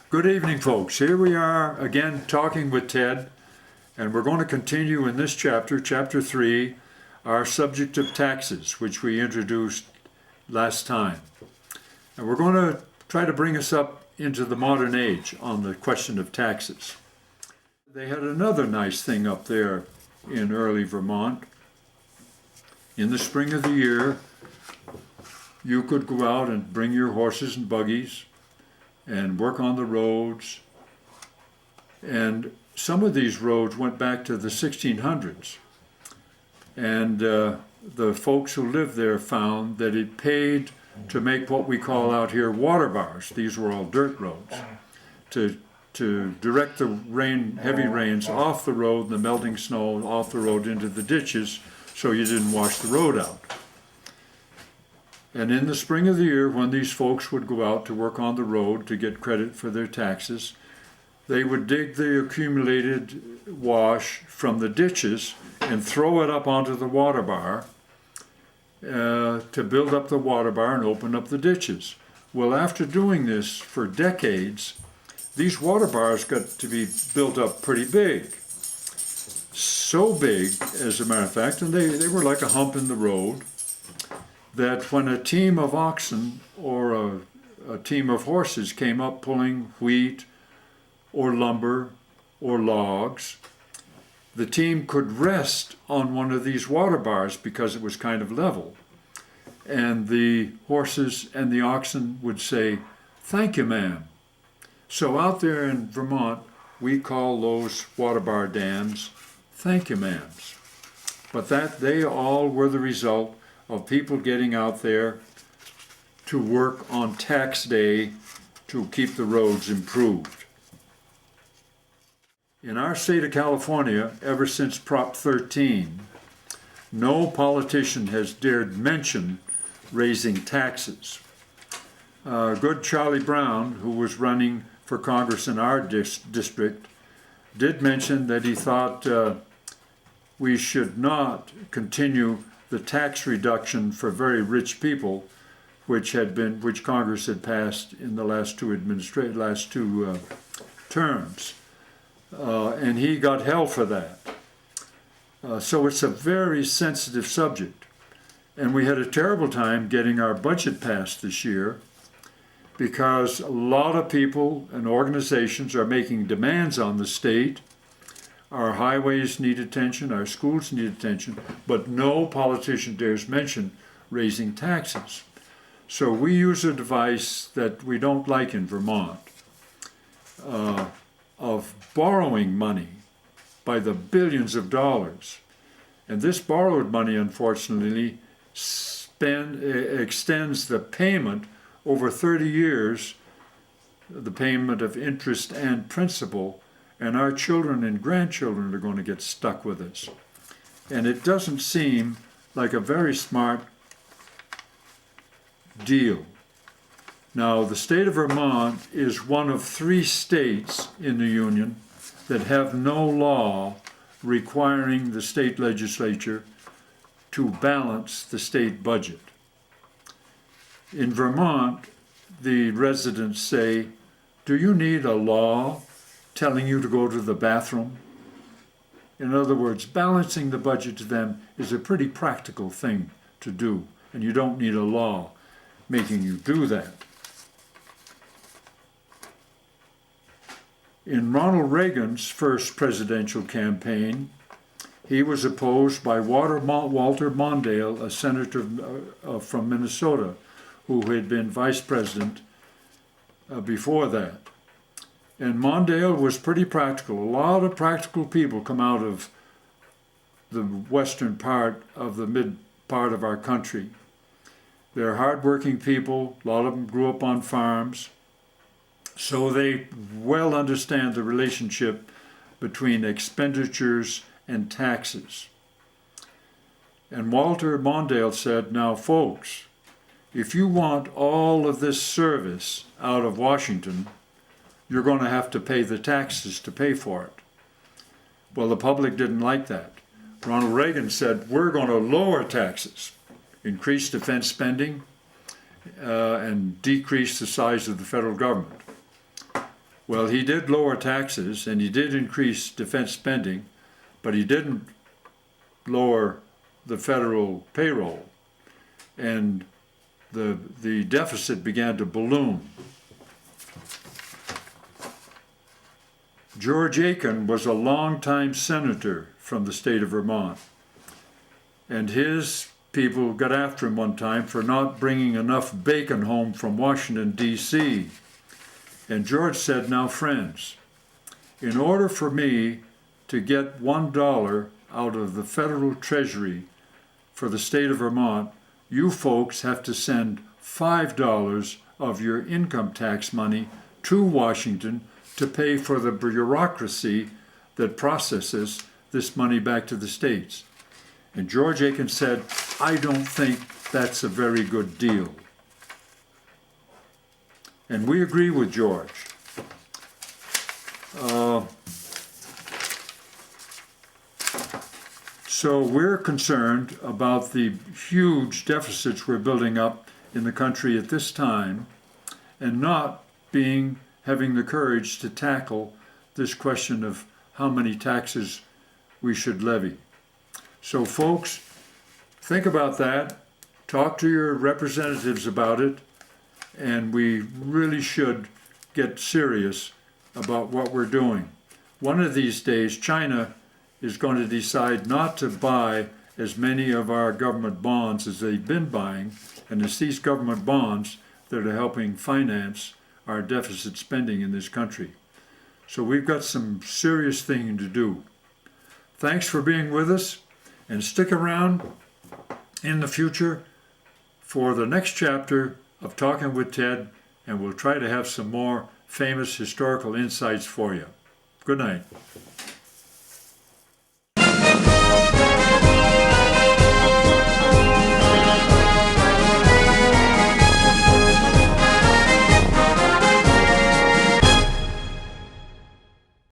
Good evening, folks. Here we are again talking with Ted, and we're going to continue in this chapter, chapter 3, our subject of taxes, which we introduced last time. And we're going to try to bring us up into the modern age on the question of taxes. They had another nice thing up there in early Vermont. In the spring of the year, you could go out and bring your horses and buggies and work on the roads. And some of these roads went back to the 1600s. And the folks who lived there found that it paid to make what we call out here water bars. These were all dirt roads. To direct the heavy rains off the road and the melting snow off the road into the ditches so you didn't wash the road out. And in the spring of the year, when these folks would go out to work on the road to get credit for their taxes, they would dig the accumulated wash from the ditches and throw it up onto the water bar to build up the water bar and open up the ditches. Well, after doing this for decades, these water bars got to be built up pretty big. So big, as a matter of fact, and they were like a hump in the road, that when a team of oxen or a team of horses came up pulling wheat or lumber or logs, the team could rest on one of these water bars because it was kind of level. And the horses and the oxen would say, "Thank you, ma'am." So out there in Vermont, we call those water bar dams thank you, ma'ams. But they all were the result of people getting out there to work on tax day to keep the roads improved. In our state of California, ever since Prop 13, no politician has dared mention raising taxes. Good Charlie Brown, who was running for Congress in our district, did mention that he thought we should not continue the tax reduction for very rich people, which Congress had passed in the last two terms, and he got hell for that. So it's a very sensitive subject, and we had a terrible time getting our budget passed this year because a lot of people and organizations are making demands on the state. Our highways need attention, our schools need attention, but no politician dares mention raising taxes. So we use a device that we don't like in Vermont, of borrowing money by the billions of dollars. And this borrowed money, unfortunately, extends the payment over 30 years, the payment of interest and principal, and our children and grandchildren are going to get stuck with this. And it doesn't seem like a very smart deal. Now, the state of Vermont is one of 3 states in the Union that have no law requiring the state legislature to balance the state budget. In Vermont, the residents say, "Do you need a law telling you to go to the bathroom?" In other words, balancing the budget to them is a pretty practical thing to do, and you don't need a law making you do that. In Ronald Reagan's first presidential campaign, he was opposed by Walter Mondale, a senator from Minnesota, who had been vice president before that. And Mondale was pretty practical. A lot of practical people come out of the western part of the mid part of our country. They're hardworking people. A lot of them grew up on farms. So they well understand the relationship between expenditures and taxes. And Walter Mondale said, "Now, folks, if you want all of this service out of Washington, you're going to have to pay the taxes to pay for it." Well, the public didn't like that. Ronald Reagan said, "We're going to lower taxes, increase defense spending, and decrease the size of the federal government." Well, he did lower taxes and he did increase defense spending, but he didn't lower the federal payroll. And the deficit began to balloon. George Aiken was a longtime senator from the state of Vermont. And his people got after him one time for not bringing enough bacon home from Washington, D.C. And George said, now friends, in order for me to get $1 out of the federal treasury for the state of Vermont, you folks have to send $5 of your income tax money to Washington to pay for the bureaucracy that processes this money back to the states. And George Aiken said, I don't think that's a very good deal. And we agree with George. So we're concerned about the huge deficits we're building up in the country at this time and not having the courage to tackle this question of how many taxes we should levy. So folks, think about that, talk to your representatives about it, and we really should get serious about what we're doing. One of these days, China is going to decide not to buy as many of our government bonds as they've been buying, and it's these government bonds that are helping finance our deficit spending in this country. So we've got some serious thinking to do. Thanks for being with us, and stick around in the future for the next chapter of Talking with Ted, and we'll try to have some more famous historical insights for you. Good night.